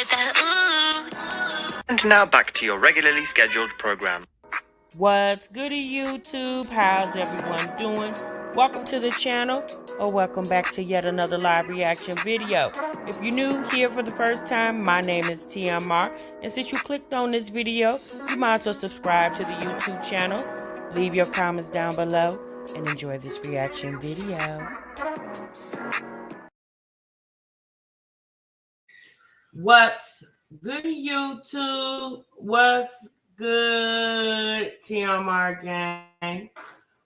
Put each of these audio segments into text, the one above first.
get that ooh. And now back to your regularly scheduled program. What's goody, YouTube? How's everyone doing? Welcome to the channel, or welcome back to yet another live reaction video. If you're new here for the first time, my name is TMR, and since you clicked on this video, you might as well subscribe to the YouTube channel, leave your comments down below, and enjoy this reaction video. What's goody, YouTube? What's good, TMR gang?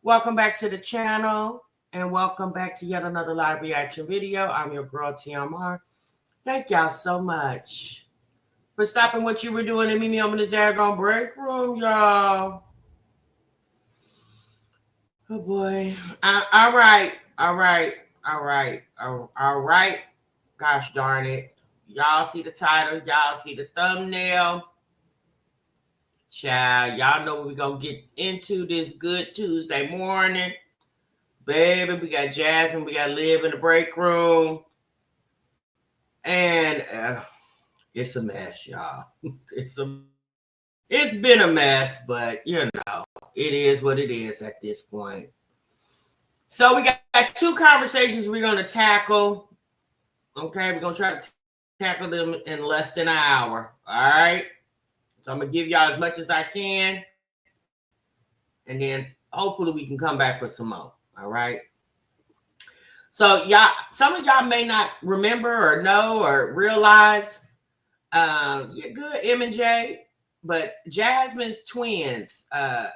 Welcome back to the channel, and welcome back to yet another live reaction video. I'm your girl, TMR. Thank y'all so much for stopping what you were doing and meet me on this daggone break room, y'all. Oh boy. All right. Gosh darn it. Y'all see the title, y'all see the thumbnail. Child, y'all know we're going to get into this good Tuesday morning. Baby, we got Jasmine, we got Liv in the break room. And it's a mess, y'all. It's been a mess, but you know, it is what it is at this point. So we got two conversations we're going to tackle. Okay, we're going to try to tackle them in less than an hour. All right. So I'm going to give y'all as much as I can. And then hopefully we can come back with some more. All right. So y'all, some of y'all may not remember or know or realize. You're good, M and J. But Jasmine's twins,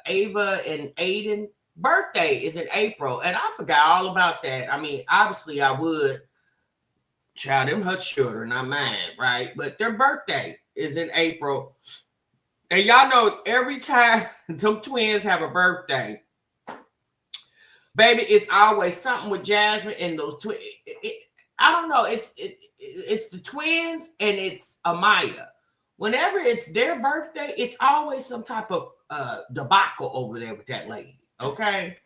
Ava and Aiden, birthday is in April. And I forgot all about that. I mean, obviously I would. Child, them her children, not mine, right? But their birthday is in April. And y'all know every time them twins have a birthday, baby, it's always something with Jasmine and those twins. I don't know. It's the twins and it's Amaya. Whenever it's their birthday, it's always some type of debacle over there with that lady. Okay.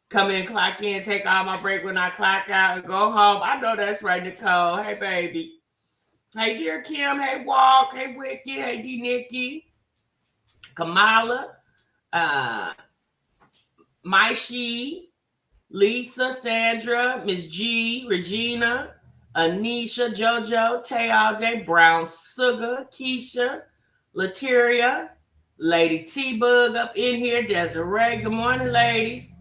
Come in, clock in, take all my break when I clock out and go home. I know that's right, Nicole. Hey, baby. Hey, dear Kim. Hey, Walk. Hey, Wiki. Hey, D. Nikki. Kamala. Maishi. Lisa. Sandra. Miss G. Regina. Anisha. JoJo. Tay All Day. Brown Sugar. Keisha. Lateria. Lady T-Bug up in here. Desiree. Good morning, ladies.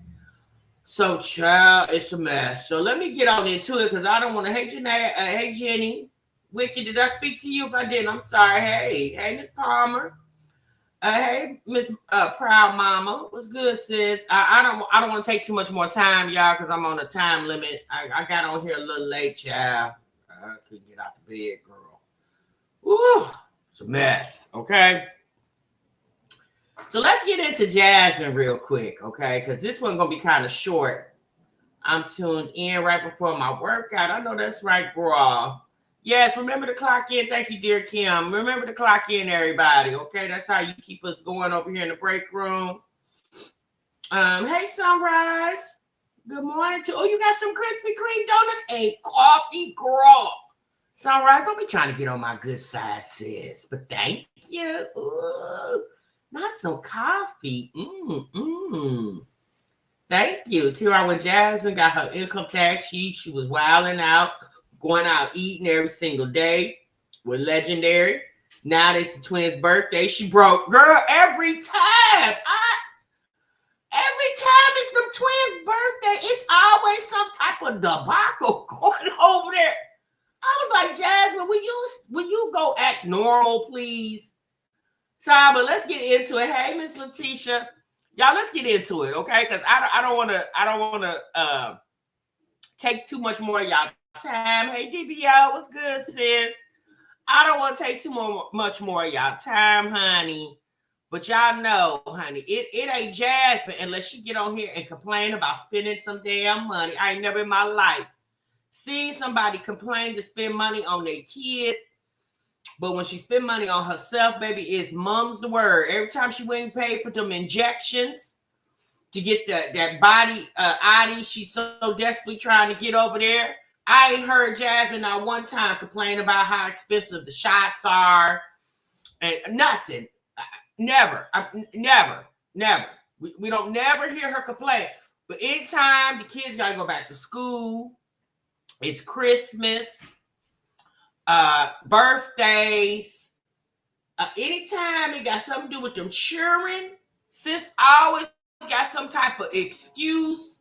So, child, it's a mess. So let me get on into it because I don't want to hate your name. Hey, Jenny. Wiki, did I speak to you? If I didn't, I'm sorry. Hey, Miss Palmer. Hey, Miss Proud Mama. What's good, sis? I don't want to take too much more time, y'all, because I'm on a time limit. I got on here a little late, child. I couldn't get out the bed, girl. Woo, it's a mess. Okay. So let's get into Jasmine real quick, okay? Because this one's going to be kind of short. I'm tuned in right before my workout. I know that's right, bro. Yes, remember to clock in. Thank you, dear Kim. Remember to clock in, everybody, okay? That's how you keep us going over here in the break room. Hey, Sunrise. Good morning to. Oh, you got some Krispy Kreme donuts? A coffee girl. Sunrise, don't be trying to get on my good side, sis. But thank you. Ooh. Not some coffee. Thank you. Tira, when Jasmine got her income tax sheet, she was wilding out, going out eating every single day with Legendary. Now it's the twins' birthday. She broke. Girl, every time. Every time it's the twins' birthday, it's always some type of debacle going over there. I was like, Jasmine, will you go act normal, please? Sorry, but let's get into it. Hey, Miss Letitia, y'all, let's get into it, okay? Because I don't want to take too much more of y'all time. Hey, DBO, what's good, sis? I don't want to take much more of y'all time, honey. But y'all know, honey, it ain't Jasmine unless she get on here and complain about spending some damn money. I ain't never in my life seen somebody complain to spend money on their kids. But when she spend money on herself, baby, it's mum's the word. Every time she went and paid for them injections to get that body, she's so desperately trying to get over there. I ain't heard Jasmine not one time complain about how expensive the shots are and nothing. Never. Never. We don't never hear her complain. But anytime the kids got to go back to school, it's Christmas, birthdays, anytime it got something to do with them children, sis always got some type of excuse,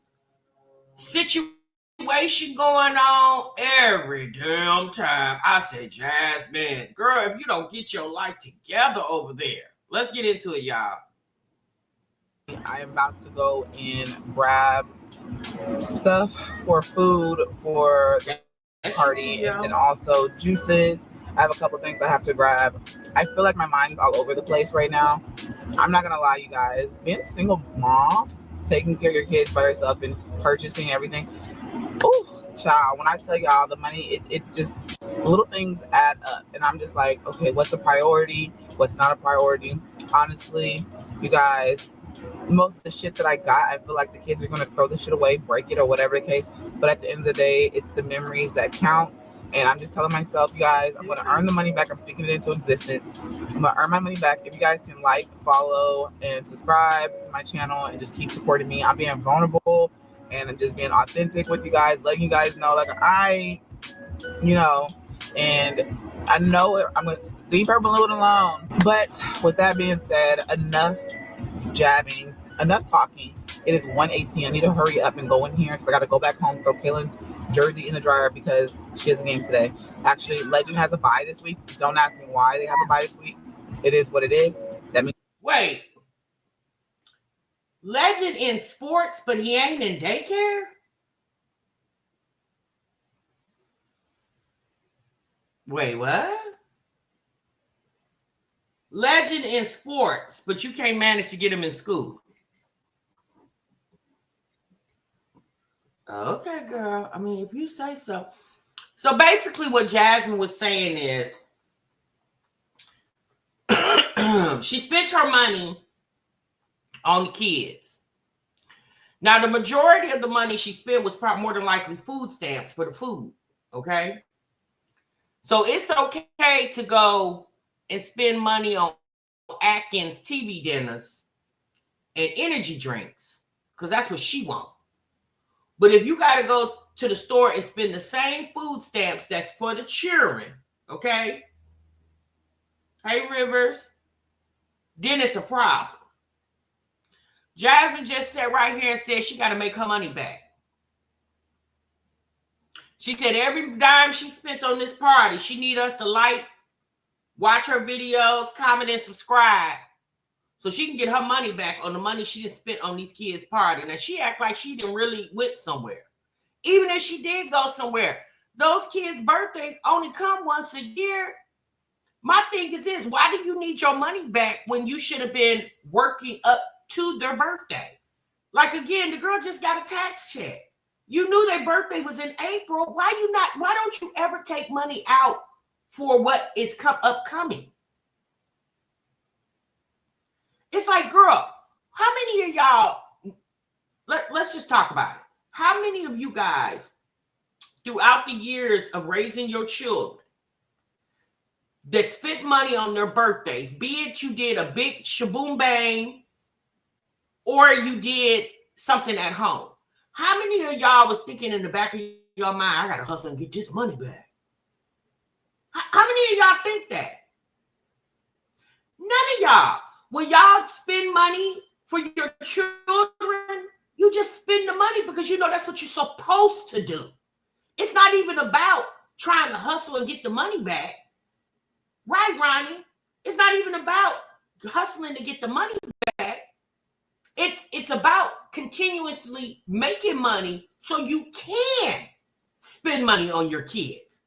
situation going on every damn time. I said, Jasmine, girl, if you don't get your life together over there, let's get into it, y'all. I am about to go and grab stuff for food for the party, and then also juices. I have a couple things I have to grab. I feel like my mind's all over the place right now. I'm not gonna lie, you guys. Being a single mom, taking care of your kids by yourself and purchasing everything. Ooh, child, when I tell y'all the money, it just little things add up. And I'm just like, okay, what's a priority? What's not a priority? Honestly, you guys, most of the shit that I got, I feel like the kids are going to throw the shit away, break it, or whatever the case. But at the end of the day, it's the memories that count. And I'm just telling myself, you guys, I'm going to earn the money back. I'm speaking it into existence. I'm going to earn my money back. If you guys can like, follow, and subscribe to my channel and just keep supporting me. I'm being vulnerable and I'm just being authentic with you guys, letting you guys know, like, and I know I'm going to leave her balloon alone. But with that being said, enough jabbing, enough talking. It is 1:18. I need to hurry up and go in here because I got to go back home, throw Kaylin's jersey in the dryer because she has a game today. Actually, Legend has a bye this week. Don't ask me why they have a bye this week. It is what it is. That means wait. Legend in sports, but he ain't in daycare? Wait, what? Legend in sports, but you can't manage to get him in school. Okay, girl. I mean, if you say so. So basically what Jasmine was saying is she spent her money on the kids. Now, the majority of the money she spent was probably more than likely food stamps for the food, okay? So it's okay to go and spend money on Atkins TV dinners and energy drinks because that's what she wants. But if you got to go to the store and spend the same food stamps that's for the children, okay? Hey, Rivers, then it's a problem. Jasmine just sat right here and said she got to make her money back. She said every dime she spent on this party, she need us to like, watch her videos, comment, and subscribe so she can get her money back on the money she just spent on these kids' party. Now, she act like she didn't really went somewhere. Even if she did go somewhere, those kids' birthdays only come once a year. My thing is this, why do you need your money back when you should have been working up to their birthday? Like, again, the girl just got a tax check. You knew their birthday was in April. Why don't you ever take money out for what is upcoming? It's like, girl, how many of y'all, let's just talk about it. How many of you guys throughout the years of raising your children that spent money on their birthdays, be it you did a big shaboom bang or you did something at home? How many of y'all was thinking in the back of your mind, I gotta hustle and get this money back? How many of y'all think that? None of y'all. When y'all spend money for your children, you just spend the money because you know that's what you're supposed to do. It's not even about trying to hustle and get the money back. Right, Ronnie? It's not even about hustling to get the money back. It's about continuously making money so you can spend money on your kids.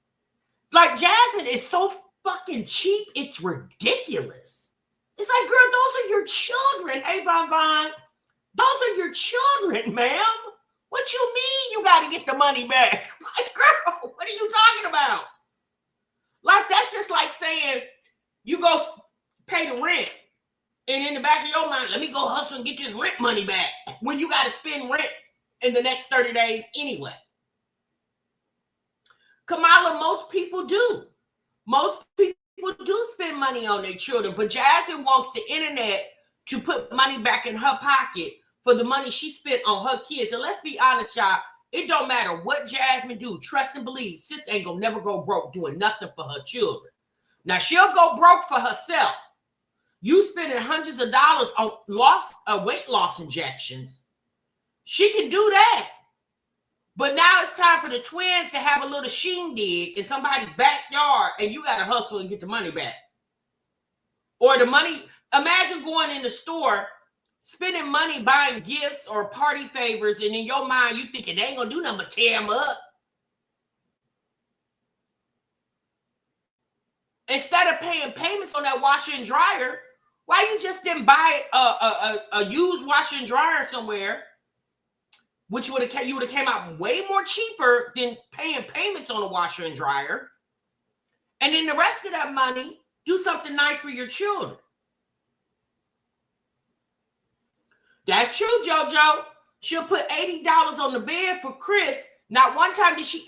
Like, Jasmine is so fucking cheap, it's ridiculous. It's like, girl, those are your children. Hey, Von, those are your children, ma'am. What you mean you got to get the money back? Like, girl, what are you talking about? Like, that's just like saying you go pay the rent, and in the back of your mind, let me go hustle and get this rent money back when you got to spend rent in the next 30 days anyway. Kamala, most people do. Most people do spend money on their children, but Jasmine wants the internet to put money back in her pocket for the money she spent on her kids. And let's be honest, y'all, it don't matter what Jasmine do. Trust and believe, sis ain't gonna never go broke doing nothing for her children. Now, she'll go broke for herself. You spending hundreds of dollars on weight loss injections. She can do that. But now it's time for the twins to have a little shindig in somebody's backyard, and you got to hustle and get the money back. Or the money, imagine going in the store, spending money buying gifts or party favors, and in your mind, you thinking they ain't going to do nothing but tear them up. Instead of paying payments on that washer and dryer, why you just didn't buy a used washer and dryer somewhere, which you would have came out way more cheaper than paying payments on a washer and dryer. And then the rest of that money, do something nice for your children. That's true, JoJo. She'll put $80 on the bed for Chris. Not one time did she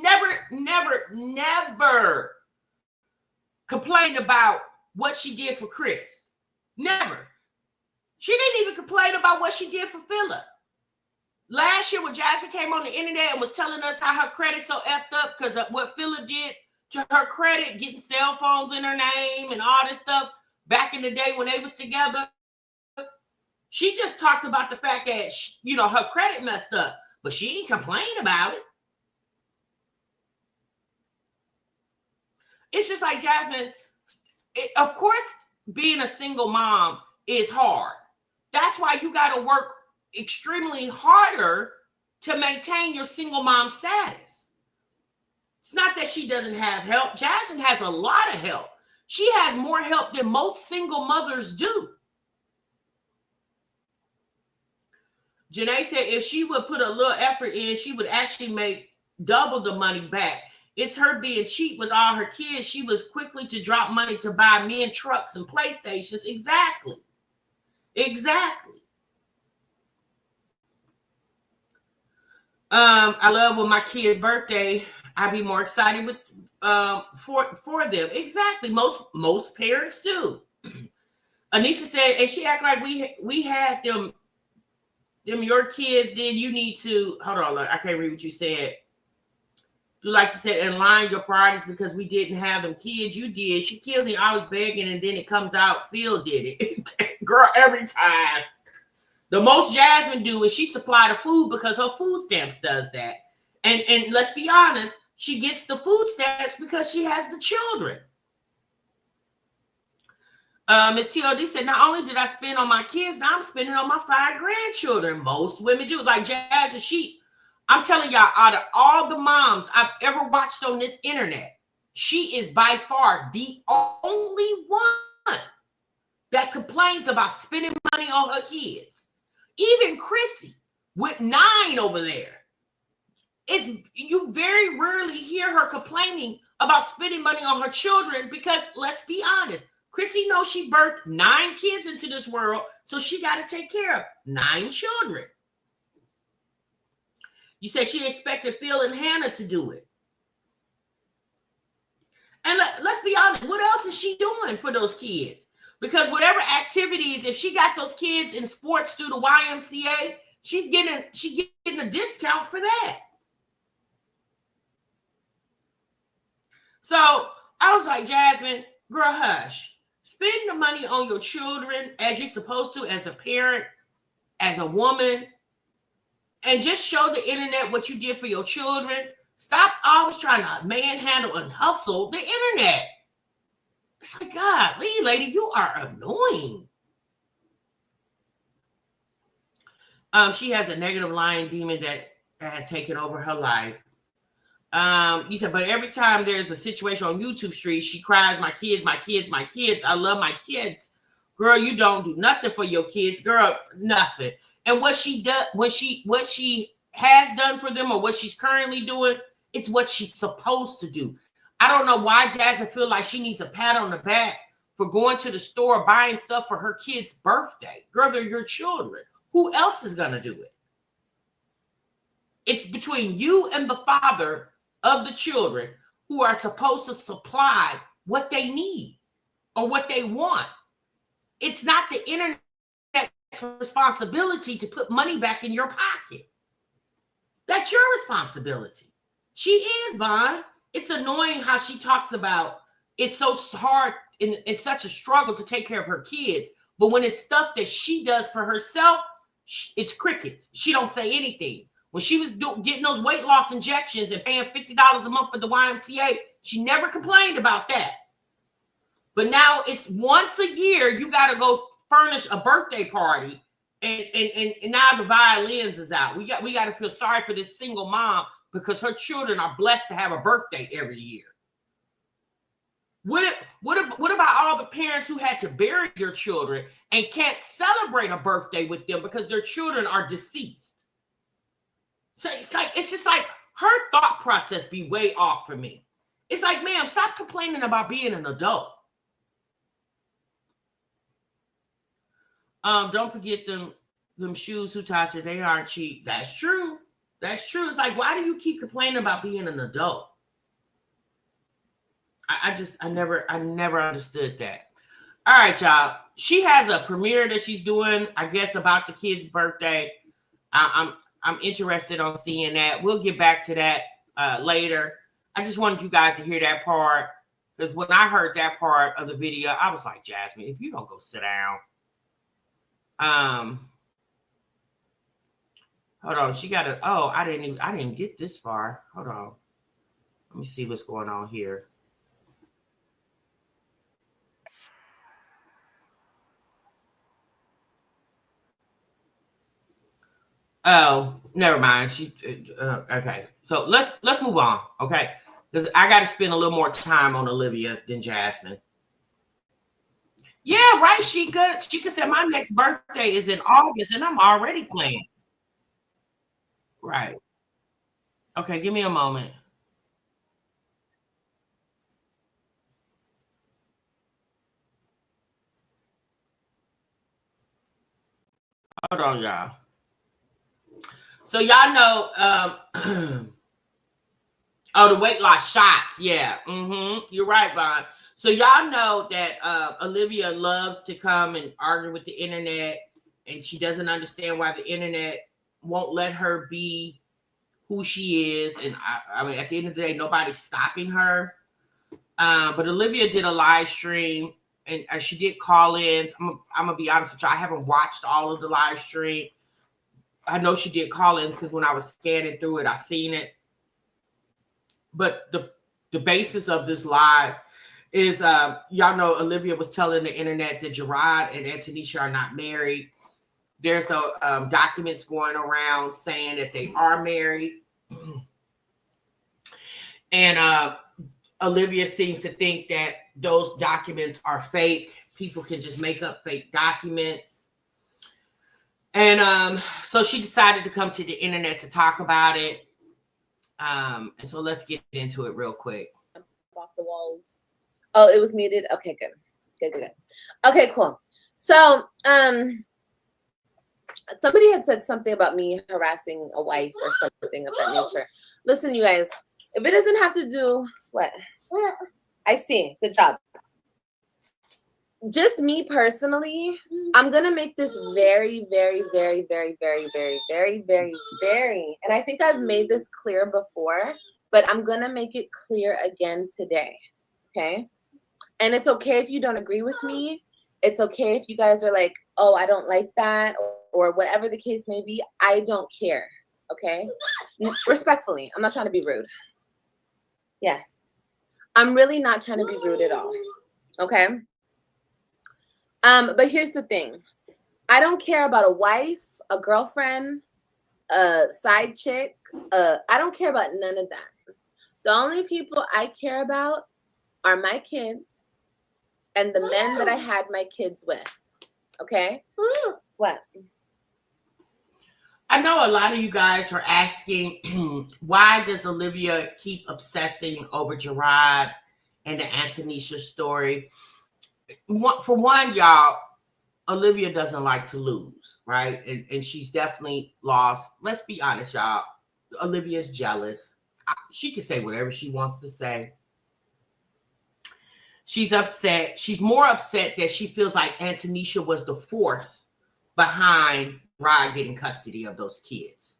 never complained about what she did for Chris. Never. She didn't even complain about what she did for Philip. Last year when Jasmine came on the internet and was telling us how her credit's so effed up because of what Philip did to her credit, getting cell phones in her name and all this stuff back in the day when they was together, she just talked about the fact that, her credit messed up, but she didn't complain about it. It's just like Jasmine, of course, being a single mom is hard. That's why you got to work extremely harder to maintain your single mom status. It's not that she doesn't have help. Jasmine has a lot of help. She has more help than most single mothers do. Janae said if she would put a little effort in, she would actually make double the money back. It's her being cheap with all her kids. She was quickly to drop money to buy men trucks and PlayStations. Exactly. I love when my kid's birthday, I be more excited with for them. Exactly. Most parents do. Anisha said, and she act like we had them your kids, then you need to hold on. I can't read what you said. You like to set in line your priorities because we didn't have them kids. You did. She kills me always begging, and then it comes out Phil did it. Girl, every time. The most Jasmine do is she supply the food because her food stamps does that. And let's be honest, she gets the food stamps because she has the children. Ms. TOD said, not only did I spend on my kids, now I'm spending on my 5 grandchildren. Most women do. Like Jazz and I'm telling y'all, out of all the moms I've ever watched on this internet, she is by far the only one that complains about spending money on her kids. Even Chrissy with 9 over there. You very rarely hear her complaining about spending money on her children because let's be honest, Chrissy knows she birthed 9 kids into this world, so she got to take care of 9 children. You said she expected Phil and Hannah to do it. And let's be honest, what else is she doing for those kids? Because whatever activities, if she got those kids in sports through the YMCA, she's getting a discount for that. So I was like, Jasmine, girl, hush. Spend the money on your children as you're supposed to as a parent, as a woman, and just show the internet what you did for your children. Stop always trying to manhandle and hustle the internet. It's like, God, lady, you are annoying. She has a negative lying demon that has taken over her life. You said, but every time there's a situation on YouTube Street, she cries, my kids, my kids, my kids. I love my kids. Girl, you don't do nothing for your kids. Girl, nothing. And what she does, what she has done for them or what she's currently doing, it's what she's supposed to do. I don't know why Jasmine feel like she needs a pat on the back for going to the store, buying stuff for her kid's birthday. Girl, they're your children. Who else is going to do it? It's between you and the father of the children who are supposed to supply what they need or what they want. It's not the internet's responsibility to put money back in your pocket. That's your responsibility. She is, Vaughn. It's annoying how she talks about it's so hard and it's such a struggle to take care of her kids. But when it's stuff that she does for herself, it's crickets. She don't say anything. When she was getting those weight loss injections and paying $50 a month for the YMCA, she never complained about that. But now it's once a year, you got to go furnish a birthday party. And now the violins is out. We got to feel sorry for this single mom because her children are blessed to have a birthday every year. What about all the parents who had to bury their children and can't celebrate a birthday with them because their children are deceased? So it's just like her thought process be way off for me. It's like, ma'am, stop complaining about being an adult. Don't forget them shoes, Hutasha, they aren't cheap. That's true. That's true. It's like, why do you keep complaining about being an adult? I never understood that. All right, y'all. She has a premiere that she's doing, I guess, about the kid's birthday. I'm interested on seeing that. We'll get back to that later. I just wanted you guys to hear that part because when I heard that part of the video, I was like, Jasmine, if you don't go sit down. Hold on. She got a. Oh, I didn't get this far. Hold on. Let me see what's going on here. Oh, never mind. She okay. So let's move on, okay? Because I got to spend a little more time on Olivia than Jasmine. Yeah, right. She could say my next birthday is in August, and I'm already planning. Right. Okay, give me a moment. Hold on, y'all. So y'all know, oh, the weight loss shots. Yeah, you're right, Vaughn. So y'all know that Olivia loves to come and argue with the internet, and she doesn't understand why the internet won't let her be who she is. And I mean, at the end of the day, nobody's stopping her. But Olivia did a live stream, and she did call-ins. I'm gonna be honest with you, I haven't watched all of the live stream. I know she did call-ins because when I was scanning through it, I seen it. But the basis of this live is, y'all know Olivia was telling the internet that Gerard and Antonisha are not married. There's documents going around saying that they are married. And Olivia seems to think that those documents are fake. People can just make up fake documents. And so she decided to come to the internet to talk about it. And so let's get into it real quick. Off the walls. Oh, it was muted. Okay, good. Okay, cool. So, somebody had said something about me harassing a wife or something of that nature. Listen, you guys, if it doesn't have to do what? I see. Good job. Just me personally, I'm gonna make this very, very, very, very, very, very, very, very, very, and I think I've made this clear before, but I'm gonna make it clear again today. Okay? And it's okay if you don't agree with me. It's okay if you guys are like, oh, I don't like that, or whatever the case may be. I don't care. Okay? Respectfully, I'm not trying to be rude. Yes. I'm really not trying to be rude at all. Okay? But here's the thing. I don't care about a wife, a girlfriend, a side chick. I don't care about none of that. The only people I care about are my kids and the men that I had my kids with. Okay? What? I know a lot of you guys are asking, why does Olivia keep obsessing over Gerard and the Antonisha story? For one, y'all, Olivia doesn't like to lose, right? And she's definitely lost. Let's be honest, y'all. Olivia's jealous. she can say whatever she wants to say. She's upset. She's more upset that she feels like Antonisha was the force behind Rod getting custody of those kids.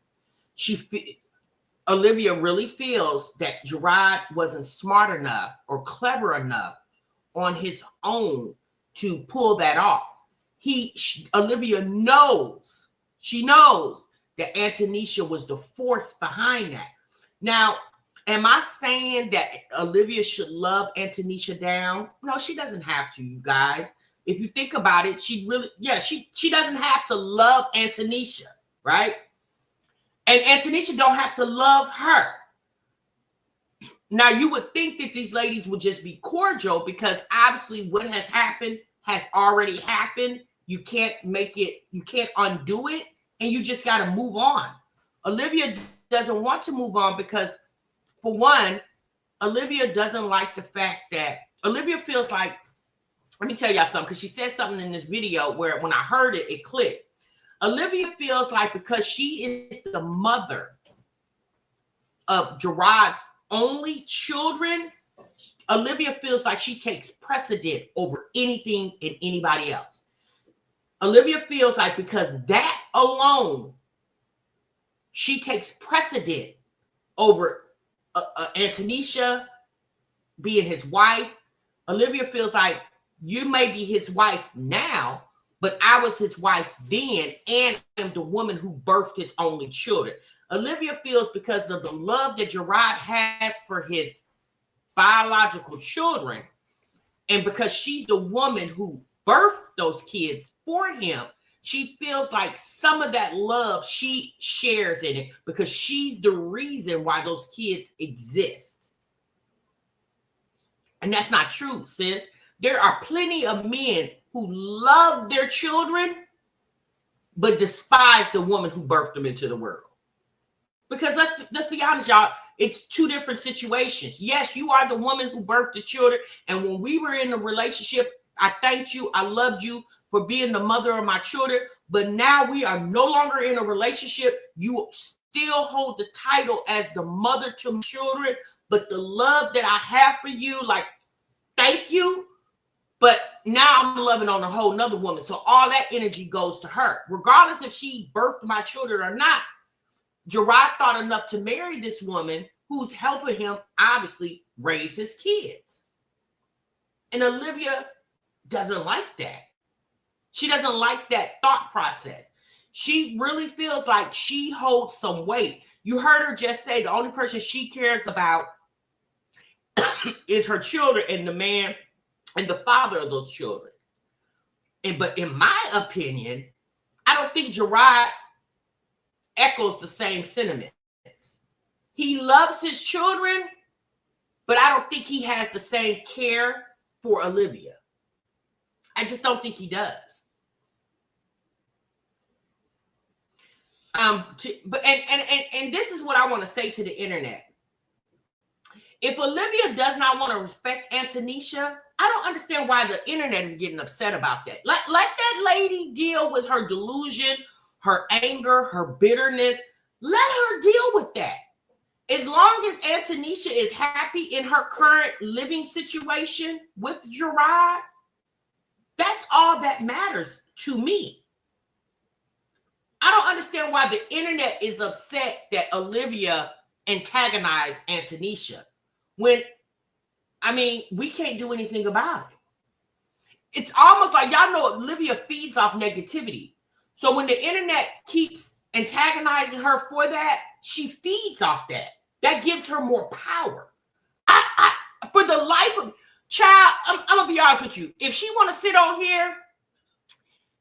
Olivia really feels that Gerard wasn't smart enough or clever enough on his own to pull that off. Olivia knows, she knows that Antonisha was the force behind that. Now, am I saying that Olivia should love Antonisha down? No, she doesn't have to, you guys. If you think about it, she doesn't have to love Antonisha, right? And Antonisha don't have to love her. Now, you would think that these ladies would just be cordial because obviously what has happened has already happened. You can't undo it, and you just got to move on. Olivia doesn't want to move on because, for one, Olivia doesn't like the fact that Olivia feels like, let me tell y'all something, because she said something in this video where when I heard it, it clicked. Olivia feels like because she is the mother of Gerard's only children, Olivia feels like she takes precedent over anything and anybody else. Olivia feels like because that alone, she takes precedent over Antonisha being his wife. Olivia feels like you may be his wife now, but I was his wife then, and I am the woman who birthed his only children. Olivia feels because of the love that Gerard has for his biological children, and because she's the woman who birthed those kids for him, she feels like some of that love she shares in it because she's the reason why those kids exist. And that's not true, sis. There are plenty of men who love their children, but despise the woman who birthed them into the world. Because let's be honest, y'all, it's two different situations. Yes, you are the woman who birthed the children. And when we were in a relationship, I thanked you. I loved you for being the mother of my children. But now we are no longer in a relationship. You still hold the title as the mother to my children. But the love that I have for you, like, thank you. But now I'm loving on a whole nother woman. So all that energy goes to her. Regardless if she birthed my children or not, Gerard thought enough to marry this woman who's helping him, obviously, raise his kids. And Olivia doesn't like that. She doesn't like that thought process. She really feels like she holds some weight. You heard her just say the only person she cares about is her children and the man and the father of those children. But in my opinion, I don't think Gerard echoes the same sentiments. He loves his children, but I don't think he has the same care for Olivia. I just don't think he does. But this is what I want to say to the internet. If Olivia does not want to respect Antonisha, I don't understand why the internet is getting upset about that. Let that lady deal with her delusion, her anger, her bitterness. Let her deal with that. As long as Antonisha is happy in her current living situation with Gerard, that's all that matters to me. I don't understand why the internet is upset that Olivia antagonized Antonisha when, I mean, we can't do anything about it. It's almost like, y'all know, Olivia feeds off negativity. So when the internet keeps antagonizing her for that, she feeds off that. That gives her more power. I for the life of child, I'm gonna be honest with you. If she want to sit on here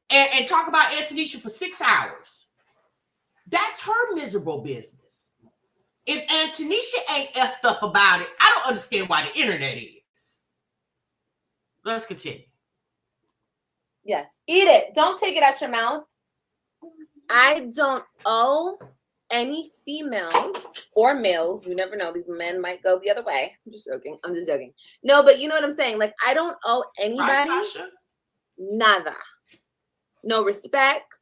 and talk about Antonisha for 6 hours, that's her miserable business. If Antonisha ain't effed up about it, I don't understand why the internet is. Let's continue. Yes, eat it. Don't take it out your mouth. I don't owe any females or males. You never know. These men might go the other way. I'm just joking. No, but you know what I'm saying? Like, I don't owe anybody nada. No respect,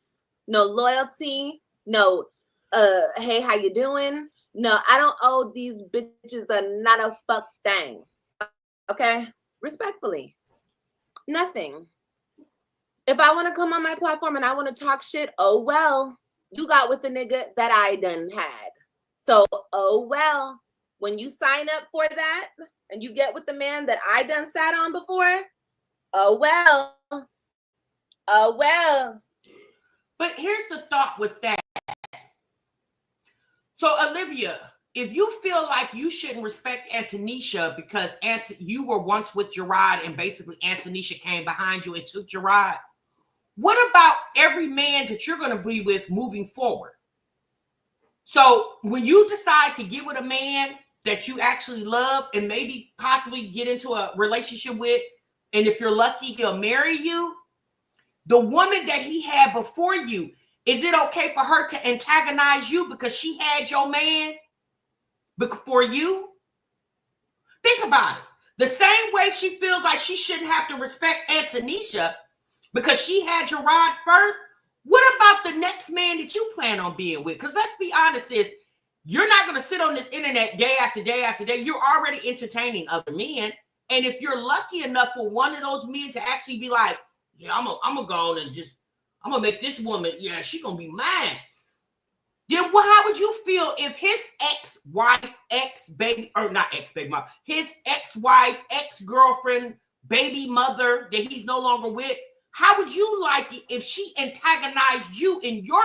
no loyalty, no, hey, how you doing? No, I don't owe these bitches not a fuck thing. Okay? Respectfully. Nothing. If I want to come on my platform and I want to talk shit, oh well. You got with the nigga that I done had. So, oh well. When you sign up for that and you get with the man that I done sat on before, oh well. Oh well. But here's the thought with that. So, Olivia, if you feel like you shouldn't respect Antonisha because you were once with Gerard and basically Antonisha came behind you and took Gerard, what about every man that you're going to be with moving forward? So when you decide to get with a man that you actually love and maybe possibly get into a relationship with, and if you're lucky, he'll marry you, the woman that he had before you, is it okay for her to antagonize you because she had your man before you? Think about it. The same way she feels like she shouldn't have to respect Antonisha because she had Gerard first. What about the next man that you plan on being with? Because let's be honest, sis, you're not going to sit on this internet day after day after day. You're already entertaining other men. And if you're lucky enough for one of those men to actually be like, yeah, I'm going to go on and just, I'm going to make this woman, yeah, she's going to be mine. Then how would you feel if his ex-wife, ex-baby, or not ex-baby mom, his ex-wife, ex-girlfriend, baby mother that he's no longer with, how would you like it if she antagonized you in your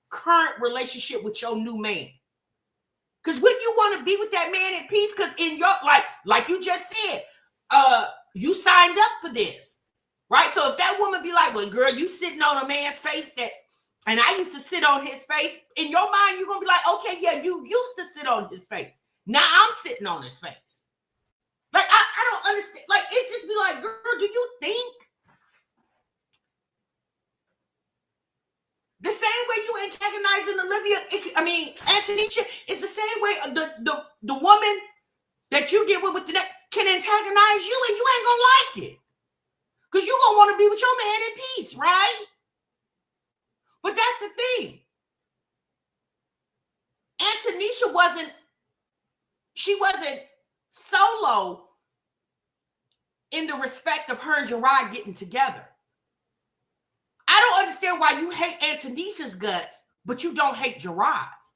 current relationship with your new man? Because wouldn't you want to be with that man in peace? Because in your, like you just said, you signed up for this, right? So if that woman be like, well, girl, you sitting on a man's face that, and I used to sit on his face, in your mind, you're going to be like, okay, yeah, you used to sit on his face. Now I'm sitting on his face. Like, I don't understand. Like, it's just be like, girl, do you think the same way you antagonizing Olivia, Antonisha, it's the same way the woman that you get with the next can antagonize you and you ain't gonna like it. Because you're gonna want to be with your man in peace, right? But that's the thing. Antonisha wasn't solo in the respect of her and Gerard getting together. I don't understand why you hate Antonisha's guts, but you don't hate Gerard's.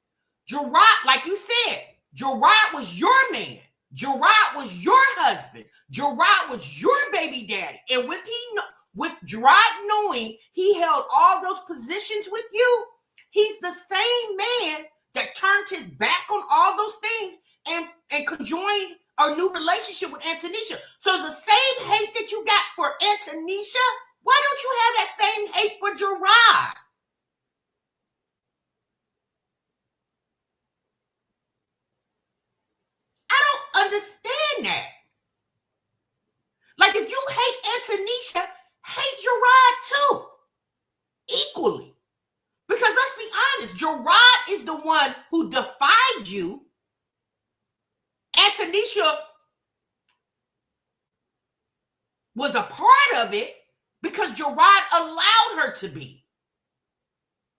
Gerard, like you said, Gerard was your man. Gerard was your husband. Gerard was your baby daddy. And with Gerard knowing he held all those positions with you, he's the same man that turned his back on all those things and conjoined a new relationship with Antonisha. So the same hate that you got for Antonisha, why don't you have that same hate for Gerard? I don't understand that. Like, if you hate Antonisha, hate Gerard too, equally. Because let's be honest, Gerard is the one who defied you. Antonisha was a part of it because Gerard allowed her to be.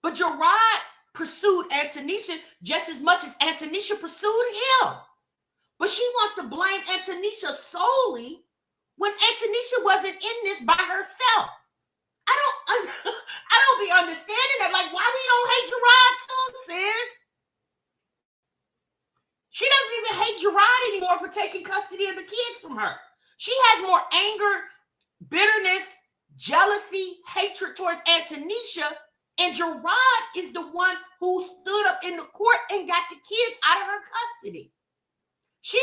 But Gerard pursued Antonisha just as much as Antonisha pursued him. But she wants to blame Antonisha solely when Antonisha wasn't in this by herself. I don't be understanding that. Like, why we don't hate Gerard too, sis? She doesn't even hate Gerard anymore for taking custody of the kids from her. She has more anger, bitterness, jealousy, hatred towards Antonisha, and Gerard is the one who stood up in the court and got the kids out of her custody. She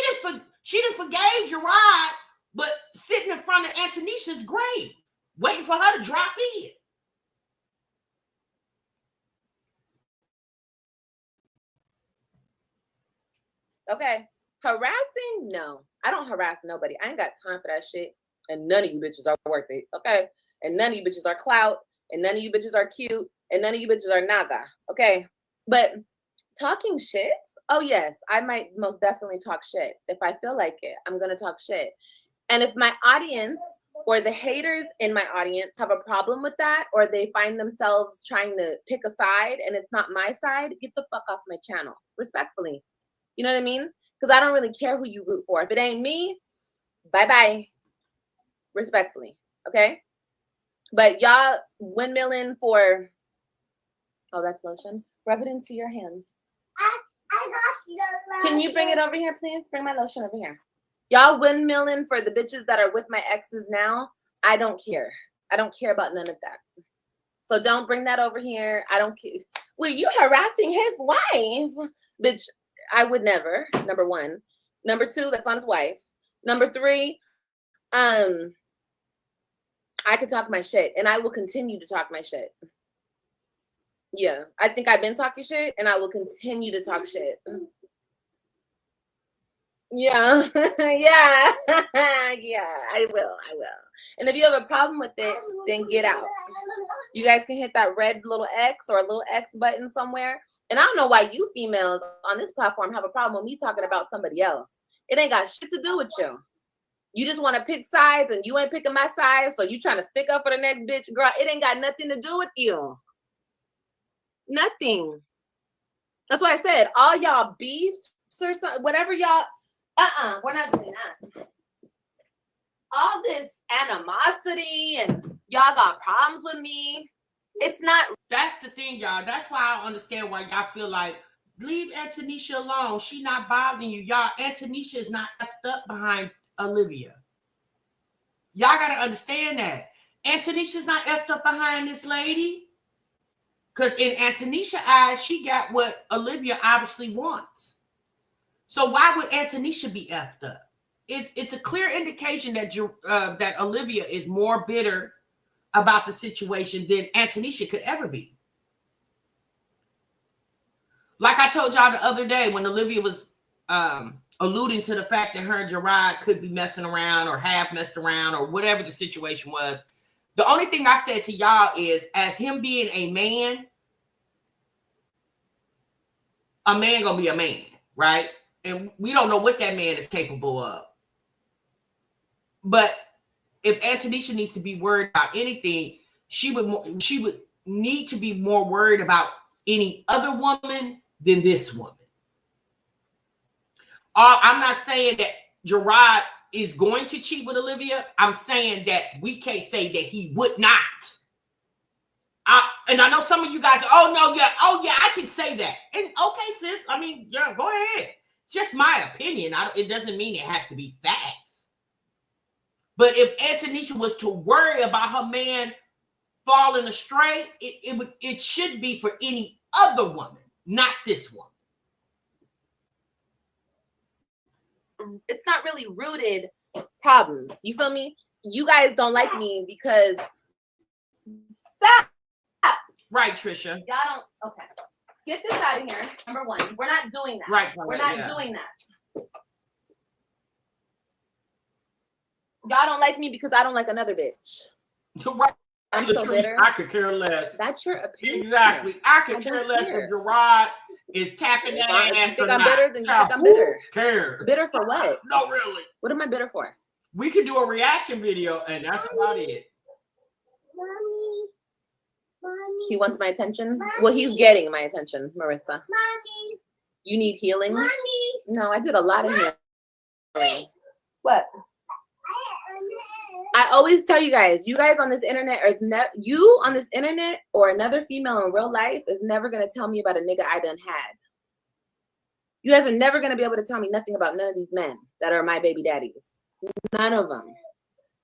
didn't forgave Gerard, but sitting in front of Antonisha's grave, waiting for her to drop in. Okay. Harassing? No. I don't harass nobody. I ain't got time for that shit. And none of you bitches are worth it. Okay. And none of you bitches are clout. And none of you bitches are cute. And none of you bitches are nada. Okay. But talking shit? Oh, yes. I might most definitely talk shit. If I feel like it, I'm going to talk shit. And if my audience or the haters in my audience have a problem with that, or they find themselves trying to pick a side and it's not my side, get the fuck off my channel. Respectfully. You know what I mean? Because I don't really care who you root for. If it ain't me, bye-bye. Respectfully. Okay? But y'all windmilling for, oh, that's lotion. Rub it into your hands. I got your Can you bring it over here, please? Bring my lotion over here. Y'all windmilling for the bitches that are with my exes now. I don't care. I don't care about none of that. So don't bring that over here. I don't care. Well, you harassing his wife. Bitch, I would never. Number one. Number two, that's on his wife. Number three, I could talk my shit, and I will continue to talk my shit. Yeah, I think I've been talking shit, and I will continue to talk shit. Yeah, yeah, yeah, I will. And if you have a problem with it, then get out. You guys can hit that red little X or a little X button somewhere. And I don't know why you females on this platform have a problem with me talking about somebody else. It ain't got shit to do with you. You just want to pick sides, and you ain't picking my side, so you trying to stick up for the next bitch. Girl, it ain't got nothing to do with you. Nothing. That's why I said all y'all beefs or something, whatever y'all, we're not doing that. All this animosity and y'all got problems with me. It's not. That's the thing, y'all. That's why I don't understand why y'all feel like, leave Antonisha alone. She not bothering you. Y'all, Antonisha is not effed up behind Olivia. Y'all got to understand that. Antonisha's not effed up behind this lady. Because in Antonisha's eyes, she got what Olivia obviously wants. So why would Antonisha be effed up? It's a clear indication that that Olivia is more bitter about the situation than Antonisha could ever be. Like I told y'all the other day when Olivia was alluding to the fact that her and Gerard could be messing around or have messed around or whatever the situation was. The only thing I said to y'all is, as him being a man gonna be a man, right? And we don't know what that man is capable of. But if Antonisha needs to be worried about anything, she would need to be more worried about any other woman than this woman. I'm not saying that Gerard is going to cheat with Olivia. I'm saying that we can't say that he would not. And I know some of you guys, oh yeah, I can say that. And okay, sis, I mean, yeah, go ahead. Just my opinion. It doesn't mean it has to be facts. But if Antonisha was to worry about her man falling astray, it should be for any other woman, not this one. It's not really rooted problems. You feel me? You guys don't like me because stop. Right, Trisha. Y'all don't. Okay. Get this out of here. Number one, we're not doing that. Right. We're not doing that. Y'all don't like me because I don't like another bitch. Right. I'm so bitter. I could care less. That's your opinion. Exactly. I could care less if Gerard is tapping that ass. If you think I'm bitter, then you think I'm bitter. Care. Bitter for what? No, really. What am I bitter for? We could do a reaction video, and that's about it. Mommy. He wants my attention. Mommy. Well, he's getting my attention, Marissa. Mommy. You need healing? Mommy. No, I did a lot of healing. What? I always tell you guys on this internet, or you on this internet or another female in real life is never going to tell me about a nigga I done had. You guys are never going to be able to tell me nothing about none of these men that are my baby daddies. None of them.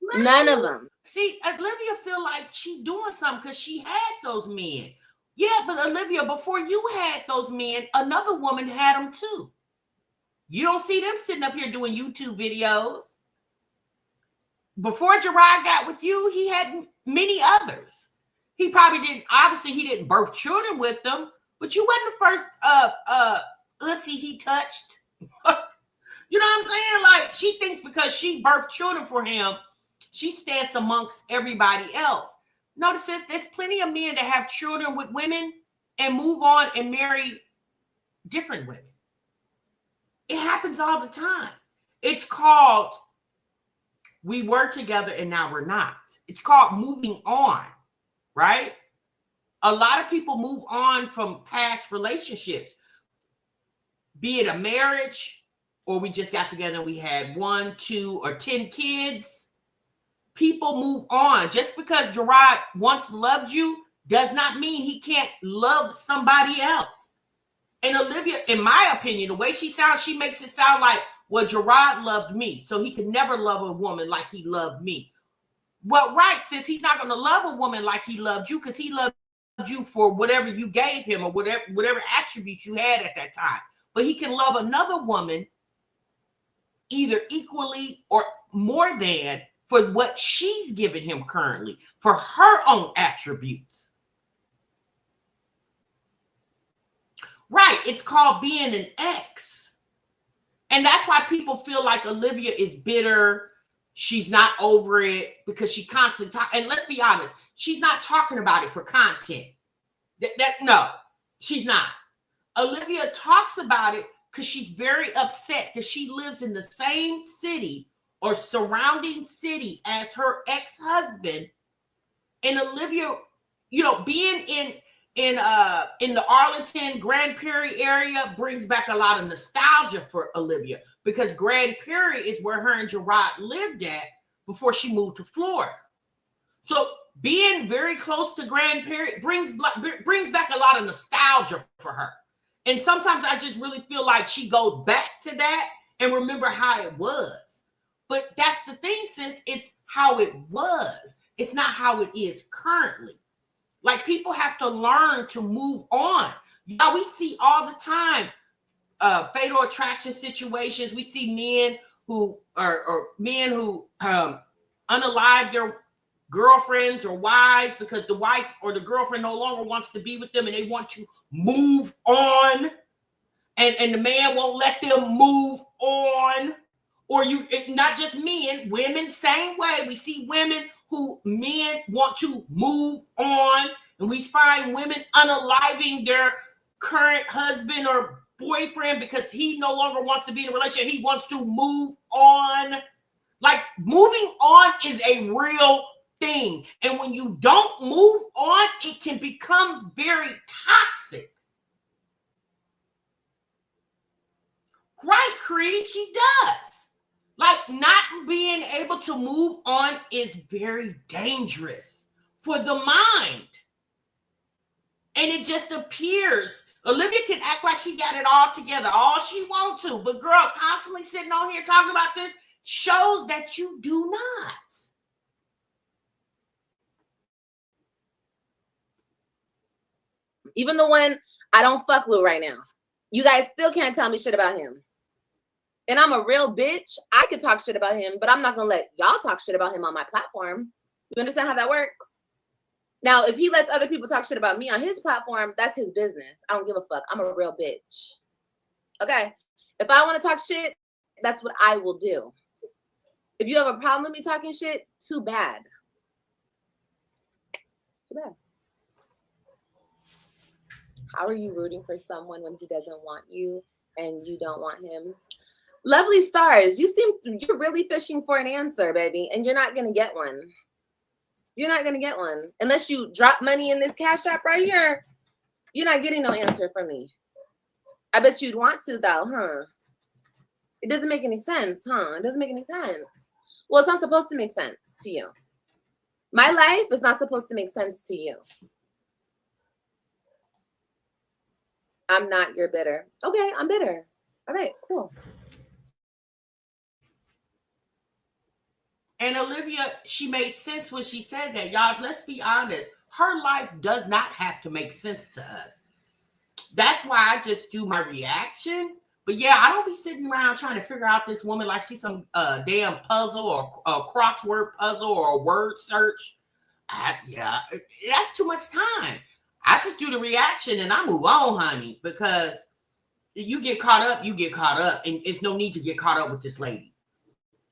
Mommy. None of them. See, Olivia feel like she doing something because she had those men. Yeah, but Olivia, before you had those men, another woman had them too. You don't see them sitting up here doing YouTube videos. Before Gerard got with you, he had many others. He probably didn't, obviously he didn't birth children with them, but you wasn't the first ussy he touched. You know what I'm saying? Like, she thinks because she birthed children for him, she stands amongst everybody else. Notice this, there's plenty of men that have children with women and move on and marry different women. It happens all the time. It's called we were together and now we're not. It's called moving on, right? A lot of people move on from past relationships. be it a marriage or we just got together and we had 1, 2, or 10 kids, people move on. Just because Gerard once loved you does not mean he can't love somebody else. And Olivia, in my opinion, the way she sounds, she makes it sound like, well, Gerard loved me, so he could never love a woman like he loved me. Well, right, sis, he's not going to love a woman like he loved you because he loved you for whatever you gave him or whatever attributes you had at that time. But he can love another woman either equally or more than for what she's given him currently, for her own attributes. Right, it's called being an ex. And that's why people feel like Olivia is bitter. She's not over it because she constantly talks. And let's be honest, she's not talking about it for content. No, she's not. Olivia talks about it because she's very upset that she lives in the same city or surrounding city as her ex-husband. And Olivia, being in the Arlington, Grand Prairie area brings back a lot of nostalgia for Olivia because Grand Prairie is where her and Gerard lived at before she moved to Florida. So being very close to Grand Prairie brings back a lot of nostalgia for her. And sometimes I just really feel like she goes back to that and remember how it was. But that's the thing, sis, it's how it was. It's not how it is currently. Like, people have to learn to move on. Y'all, we see all the time fatal attraction situations. We see men who unalive their girlfriends or wives because the wife or the girlfriend no longer wants to be with them and they want to move on. And the man won't let them move on. Or not just men, women, same way. We see women who men want to move on. And we find women unaliving their current husband or boyfriend because he no longer wants to be in a relationship. He wants to move on. Like, moving on is a real thing. And when you don't move on, it can become very toxic. Right, Creed? She does. Like, not being able to move on is very dangerous for the mind. And it just appears Olivia can act like she got it all together, all she wants to. But girl, constantly sitting on here talking about this shows that you do not. Even the one I don't fuck with right now. You guys still can't tell me shit about him. And I'm a real bitch. I could talk shit about him, but I'm not going to let y'all talk shit about him on my platform. You understand how that works? Now, if he lets other people talk shit about me on his platform, that's his business. I don't give a fuck. I'm a real bitch. Okay? If I want to talk shit, that's what I will do. If you have a problem with me talking shit, too bad. Too bad. How are you rooting for someone when he doesn't want you and you don't want him? Lovely stars, you're really fishing for an answer, baby, and you're not going to get one. You're not going to get one. Unless you drop money in this Cash App right here, you're not getting no answer from me. I bet you'd want to, though, huh? It doesn't make any sense, huh? It doesn't make any sense. Well, it's not supposed to make sense to you. My life is not supposed to make sense to you. I'm not your bitter. Okay, I'm bitter. All right, cool. And Olivia, she made sense when she said that. Y'all, let's be honest. Her life does not have to make sense to us. That's why I just do my reaction. But yeah, I don't be sitting around trying to figure out this woman like she's some damn puzzle or a crossword puzzle or a word search. Yeah, that's too much time. I just do the reaction and I move on, honey, because you get caught up, you get caught up. And it's no need to get caught up with this lady.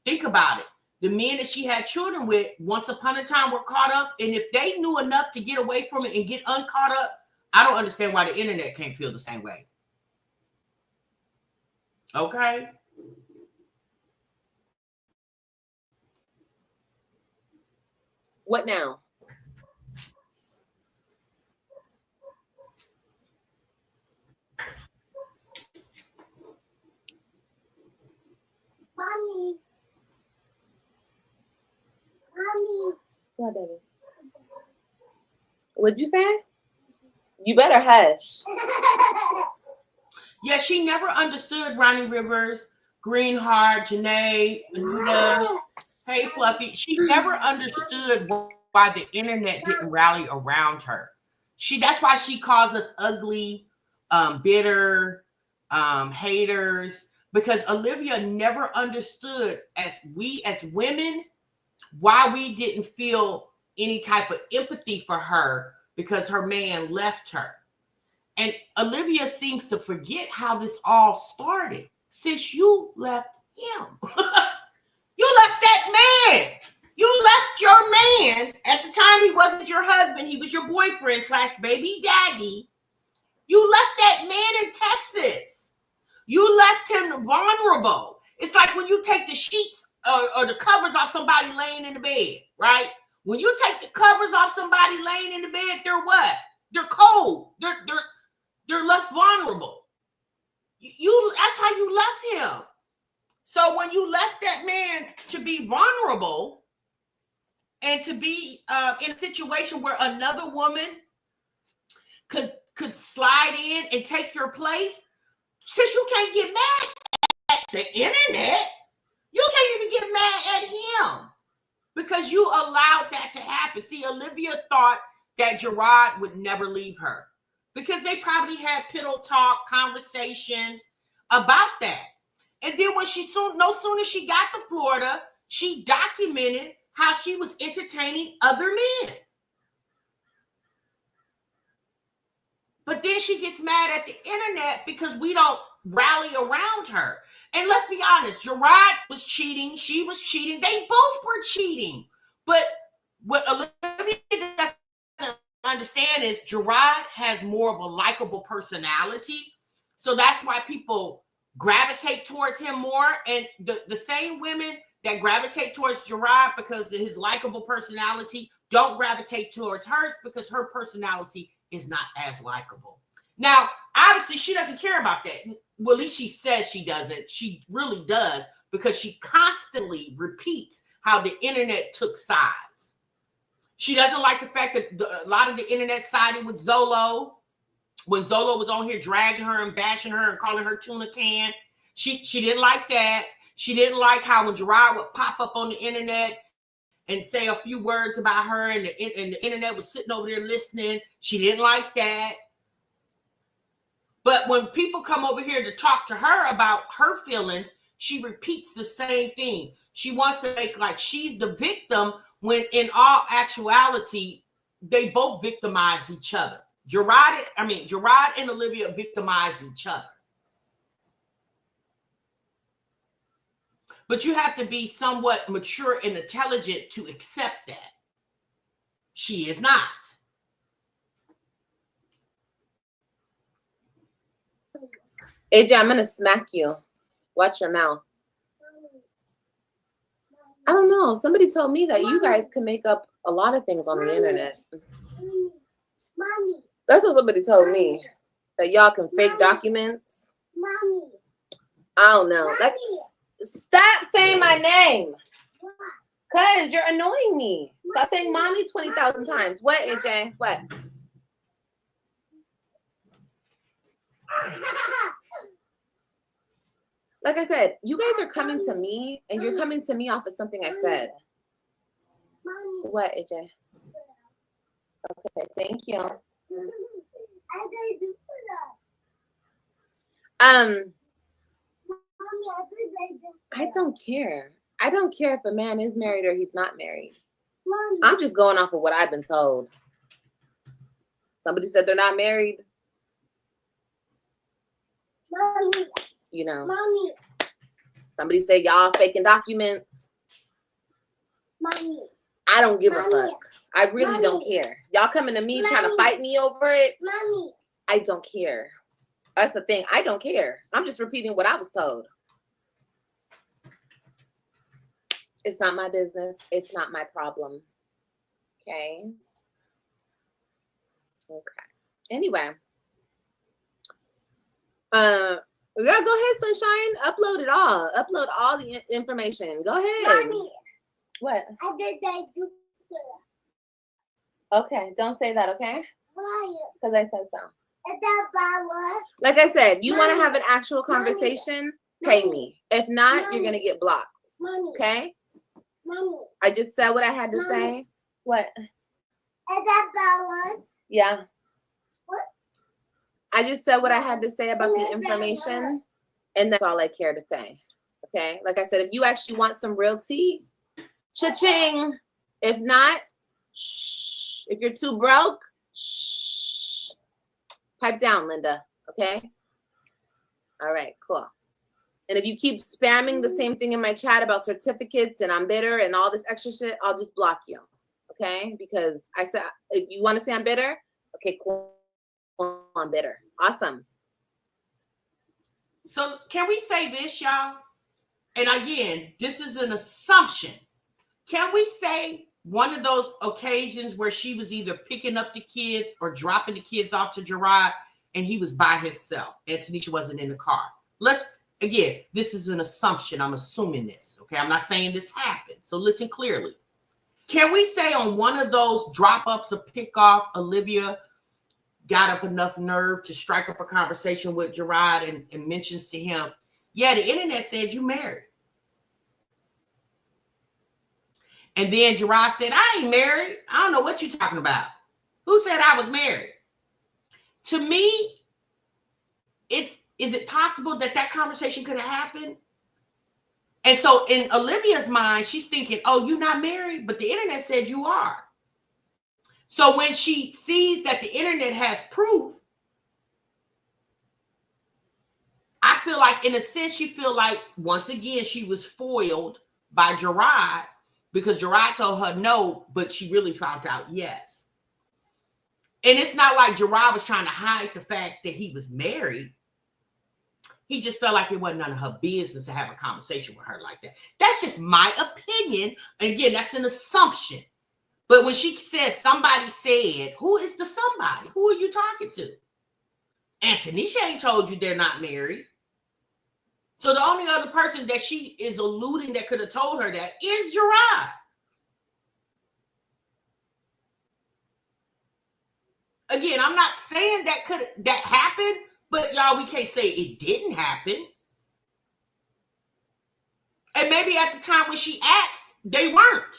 Think about it. The men that she had children with once upon a time were caught up. And if they knew enough to get away from it and get uncaught up, I don't understand why the internet can't feel the same way. Okay? What now? What, baby? What'd you say? You better hush. Yeah, she never understood Ronnie Rivers, Greenheart, Janae, Anita, Hey Fluffy. She never understood why the internet didn't rally around her. That's why she calls us ugly, bitter, haters, because Olivia never understood as women why we didn't feel any type of empathy for her because her man left her. And Olivia seems to forget how this all started. Since you left him. You left that man. You left your man. At the time, he wasn't your husband. He was your boyfriend / baby daddy. You left that man in Texas. You left him vulnerable. It's like when you take the sheets or the covers off somebody laying in the bed, right? When you take the covers off somebody laying in the bed, they're what? They're cold. They're left vulnerable. That's how you left him. So when you left that man to be vulnerable and to be in a situation where another woman could slide in and take your place, since you can't get mad at the internet, you can't even get mad at him because you allowed that to happen. See, Olivia thought that Gerard would never leave her because they probably had pillow talk conversations about that. And then when no sooner she got to Florida, she documented how she was entertaining other men. But then she gets mad at the internet because we don't rally around her. And let's be honest, Gerard was cheating. She was cheating. They both were cheating. But what Olivia doesn't understand is Gerard has more of a likable personality. So that's why people gravitate towards him more. And the same women that gravitate towards Gerard because of his likable personality don't gravitate towards hers because her personality is not as likable. Now, obviously, she doesn't care about that. Well, at least she says she doesn't. She really does because she constantly repeats how the internet took sides. She doesn't like the fact that a lot of the internet sided with Zolo. When Zolo was on here dragging her and bashing her and calling her tuna can, she didn't like that. She didn't like how when Gerard would pop up on the internet and say a few words about her and the internet was sitting over there listening. She didn't like that. But when people come over here to talk to her about her feelings, she repeats the same thing. She wants to make like she's the victim when in all actuality, they both victimize each other. Gerard and Olivia victimize each other. But you have to be somewhat mature and intelligent to accept that. She is not. AJ, I'm going to smack you. Watch your mouth. I don't know. Somebody told me that you guys can make up a lot of things on the internet. Mommy. That's what somebody told me. That y'all can fake documents. Mommy. I don't know. Like, Mommy. stop saying my name. Because you're annoying me. Stop saying mommy 20,000 times. What, AJ? What? Like I said, you guys are coming to me, and you're coming to me off of something I said. Mommy. What, AJ? Okay, thank you. I don't care. I don't care if a man is married or he's not married. I'm just going off of what I've been told. Somebody said they're not married. Mommy. You know. Mommy. Somebody said y'all faking documents. Mommy. I don't give a Mommy. fuck. I really Mommy. don't care. Y'all coming to me trying to Mommy. fight me over it. Mommy. I don't care. That's the thing. I don't care. I'm just repeating what I was told. It's not my business. It's not my problem. Okay. Okay. Anyway. Yeah, go ahead, Sunshine. Upload it all. Upload all the information. Go ahead. Mommy. What? I did that. Okay, don't say that, okay? Why? Because I said so. Is that Baba? Like I said, you want to Mommy. have an actual conversation, pay me. If not, you're going to get blocked, Mommy. okay? Mommy. I just said what I had to say. What? Is that Baba? Yeah. What? I just said what I had to say about the information, and that's all I care to say, okay? Like I said, if you actually want some real tea, cha-ching. If not, shh. If you're too broke, shh. Pipe down, Linda, okay? All right, cool. And if you keep spamming the same thing in my chat about certificates and I'm bitter and all this extra shit, I'll just block you, okay? Because I said, if you want to say I'm bitter, okay, cool, I'm bitter. Awesome. So can we say this, y'all? And again, this is an assumption. Can we say one of those occasions where she was either picking up the kids or dropping the kids off to Gerard and he was by himself and Tanisha wasn't in the car? Again, this is an assumption. I'm assuming this, okay? I'm not saying this happened. So listen clearly. Can we say on one of those drop-ups or pick-off, Olivia got up enough nerve to strike up a conversation with Gerard and mentions to him, yeah, the internet said you married. And then Gerard said, I ain't married. I don't know what you're talking about. Who said I was married? To me, is it possible that conversation could have happened? And so in Olivia's mind, she's thinking, oh, you're not married, but the internet said you are. So when she sees that the internet has proof, I feel like, in a sense, she feel like, once again, she was foiled by Gerard because Gerard told her no, but she really found out yes. And it's not like Gerard was trying to hide the fact that he was married. He just felt like it wasn't none of her business to have a conversation with her like that. That's just my opinion. And again, that's an assumption. But when she says somebody said, who is the somebody? Who are you talking to? And Tanisha ain't told you they're not married. So the only other person that she is alluding that could have told her that is Gerard. Again, I'm not saying that happened, but y'all, we can't say it didn't happen. And maybe at the time when she asked, they weren't.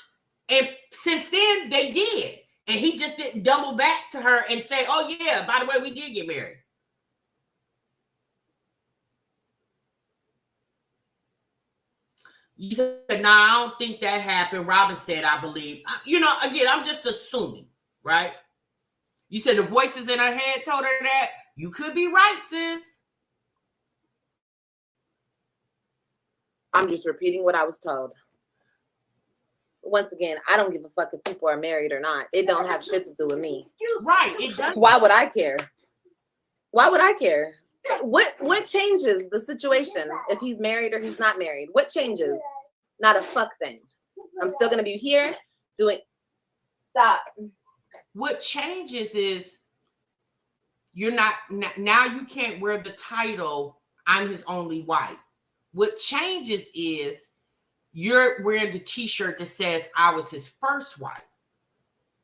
And since then, they did. And he just didn't double back to her and say, oh, yeah, by the way, we did get married. You said, nah, I don't think that happened. Robin said, I believe. You know, again, I'm just assuming, right? You said the voices in her head told her that. You could be right, sis. I'm just repeating what I was told. Once again, I don't give a fuck if people are married or not. It don't have shit to do with me. Right, it doesn't. Why would I care? Why would I care? What changes the situation if he's married or he's not married? What changes? Not a fuck thing. I'm still gonna be here doing. Stop. What changes is you're not now. You can't wear the title "I'm his only wife." What changes is you're wearing the T-shirt that says I was his first wife,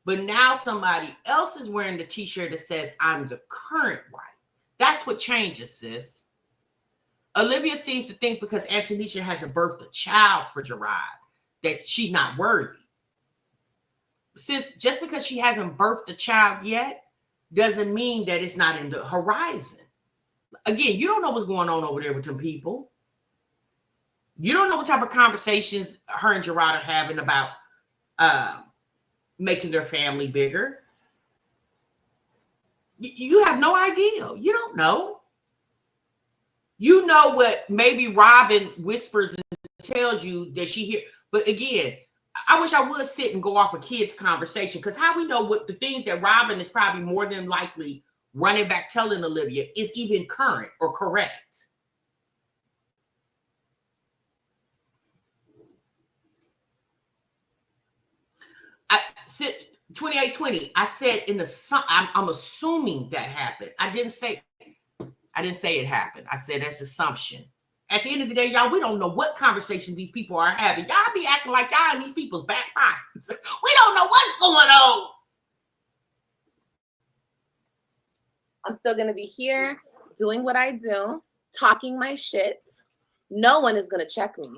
but now somebody else is wearing the T-shirt that says I'm the current wife. That's what changes, sis. Olivia seems to think because Antonisha hasn't birthed a child for Gerard that she's not worthy. Sis, just because she hasn't birthed a child yet doesn't mean that it's not in the horizon. Again, you don't know what's going on over there with them people. You don't know what type of conversations her and Gerard are having about making their family bigger. You have no idea. You don't know. You know what maybe Robin whispers and tells you that she hears. But again, I wish I would sit and go off a kid's conversation, because how we know what the things that Robin is probably more than likely running back telling Olivia is even current or correct. I said 2820. I said I'm assuming that happened. I didn't say it happened. I said that's assumption. At the end of the day, y'all, we don't know what conversations these people are having. Y'all be acting like y'all in these people's back pockets. We don't know what's going on. I'm still gonna be here doing what I do, talking my shit. No one is gonna check me.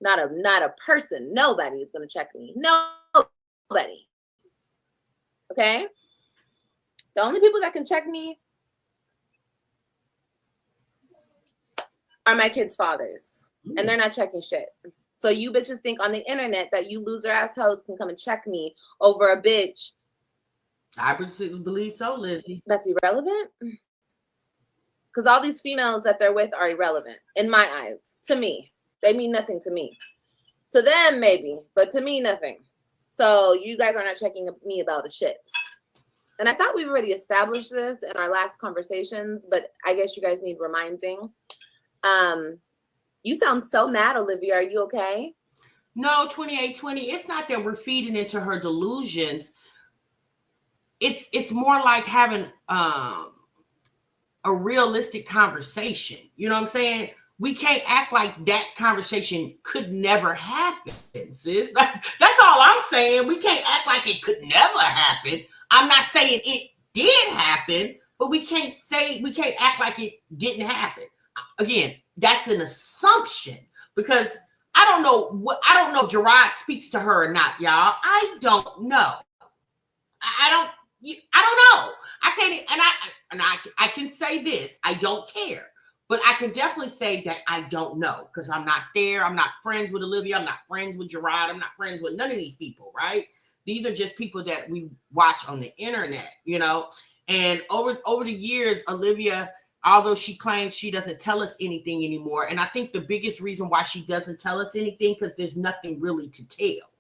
Not a person. Nobody is gonna check me. Nobody. Okay? The only people that can check me are my kids' fathers. And they're not checking shit. So you bitches think on the internet that you loser ass hoes can come and check me over a bitch. I believe so, Lizzie. That's irrelevant. Because all these females that they're with are irrelevant in my eyes. To me. They mean nothing to me. To them, maybe. But to me, nothing. So you guys are not checking me about a shit. And I thought we've already established this in our last conversations, but I guess you guys need reminding. You sound so mad, Olivia. Are you okay? No, 2820. It's not that we're feeding into her delusions. It's more like having a realistic conversation. You know what I'm saying? We can't act like that conversation could never happen, sis. That's all I'm saying. We can't act like it could never happen. I'm not saying it did happen, but we can't act like it didn't happen. Again, that's an assumption because I don't know if Gerard speaks to her or not, y'all. I don't know. I don't know. I can't, I can say this. I don't care. But I can definitely say that I don't know because I'm not there. I'm not friends with Olivia. I'm not friends with Gerard. I'm not friends with none of these people, right? These are just people that we watch on the internet, you know? And over the years, Olivia, although she claims she doesn't tell us anything anymore, and I think the biggest reason why she doesn't tell us anything because there's nothing really to tell.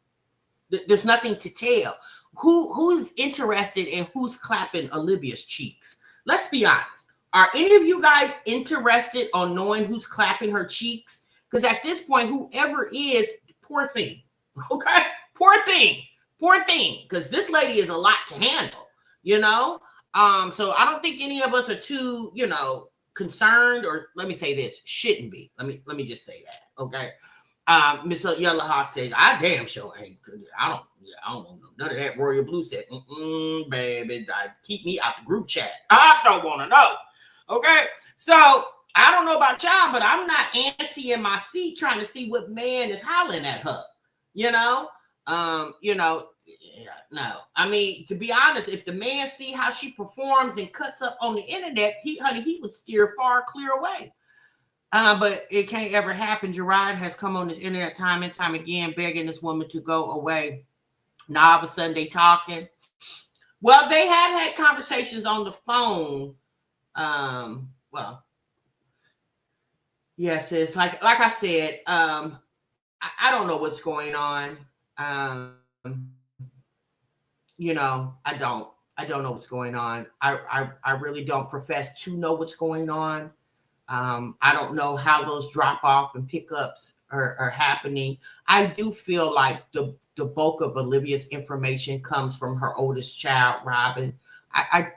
There's nothing to tell. Who's interested in who's clapping Olivia's cheeks? Let's be honest. Are any of you guys interested on knowing who's clapping her cheeks? Because at this point, whoever is, poor thing. Okay? Poor thing. Because this lady is a lot to handle, you know? So I don't think any of us are too, concerned, or let me say this, shouldn't be. Let me just say that, okay? Miss Yellow Hawk says, I damn sure ain't. I don't know none of that. Royal Blue said, baby, keep me out the group chat. I don't want to know. Okay, so I don't know about y'all, but I'm not antsy in my seat trying to see what man is hollering at her. No. I mean, to be honest, if the man see how she performs and cuts up on the internet, he would steer far clear away. But it can't ever happen. Gerard has come on this internet time and time again, begging this woman to go away. Now all of a sudden they talking. Well, they have had conversations on the phone. Yes, it's like I said, I don't know what's going on. I don't know what's going on. I really don't profess to know what's going on. I don't know how those drop off and pickups are happening. I do feel like the bulk of Olivia's information comes from her oldest child, Robin. I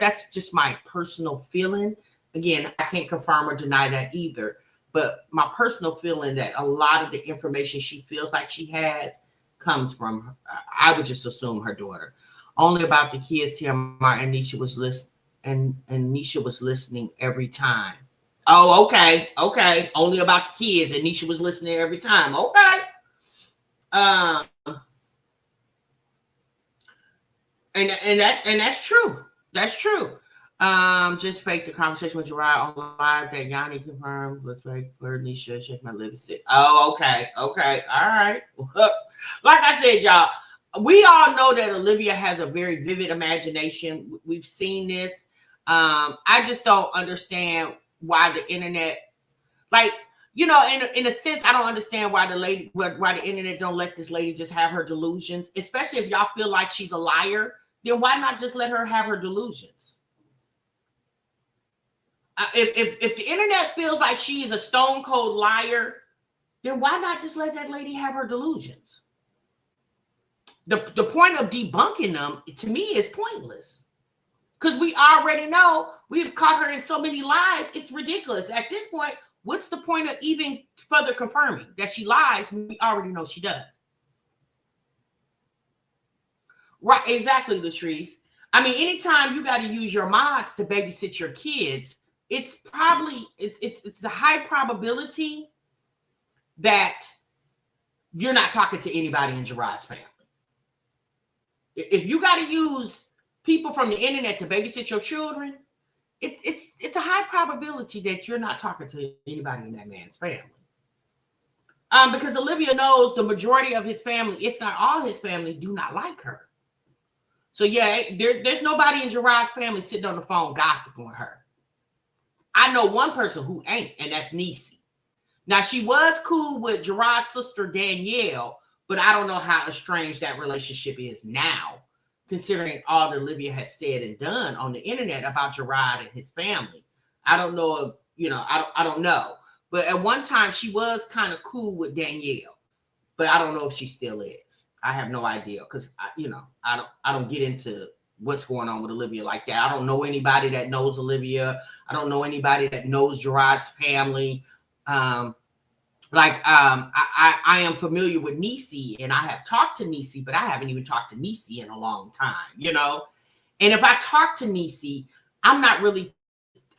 that's just my personal feeling. Again, I can't confirm or deny that either. But my personal feeling that a lot of the information she feels like she has comes from her. I would just assume her daughter. Only about the kids, TMR, and Nisha was Nisha was listening every time. Oh, okay. Only about the kids, and Nisha was listening every time. Okay. And that's true. That's true. Just fake the conversation with Gerard on live that Yanni confirmed. Let's fake for Nisha. Shake my lipstick. Oh, okay. All right. Like I said, y'all, we all know that Olivia has a very vivid imagination. We've seen this. I just don't understand why the internet, in a sense, I don't understand why the internet don't let this lady just have her delusions, especially if y'all feel like she's a liar. Then why not just let her have her delusions? If the internet feels like she is a stone cold liar, then why not just let that lady have her delusions? The point of debunking them, to me, is pointless. Because we already know we've caught her in so many lies, it's ridiculous. At this point, what's the point of even further confirming that she lies when we already know she does? Right, exactly, Latrice. I mean, anytime you got to use your mods to babysit your kids, it's probably it's a high probability that you're not talking to anybody in Gerard's family. If you got to use people from the internet to babysit your children, it's a high probability that you're not talking to anybody in that man's family. Because Olivia knows the majority of his family, if not all his family, do not like her. So yeah, there's nobody in Gerard's family sitting on the phone gossiping with her. I know one person who ain't, and that's Niecy. Now, she was cool with Gerard's sister, Danielle, but I don't know how estranged that relationship is now, considering all that Olivia has said and done on the internet about Gerard and his family. I don't know, I don't know. But at one time, she was kind of cool with Danielle, but I don't know if she still is. I have no idea because, I don't get into what's going on with Olivia like that. I don't know anybody that knows Olivia. I don't know anybody that knows Gerard's family. I am familiar with Niecy, and I have talked to Niecy, but I haven't even talked to Niecy in a long time, And if I talk to Niecy, I'm not going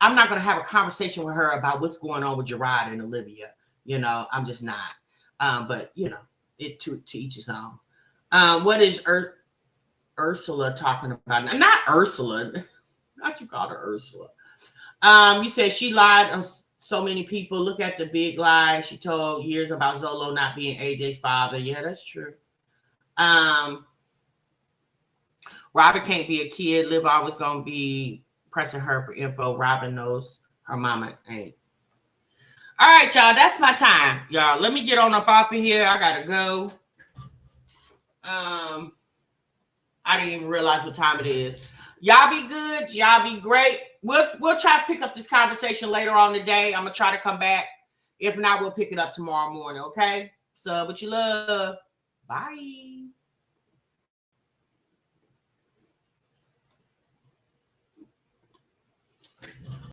to have a conversation with her about what's going on with Gerard and Olivia. I'm just not. But it to each his own. What is Ursula talking about? Not Ursula. Not you called her Ursula. You said she lied on so many people. Look at the big lie she told years about Zolo not being AJ's father. Yeah, that's true. Robin can't be a kid. Liv always gonna be pressing her for info. Robin knows her mama ain't. All right, y'all. That's my time, y'all. Let me get on up off of here. I gotta go. I didn't even realize what time it is. Y'all be good. Y'all be great. We'll try to pick up this conversation later on today. I'm gonna try to come back. If not, we'll pick it up tomorrow morning. Okay. So, but you love. Bye.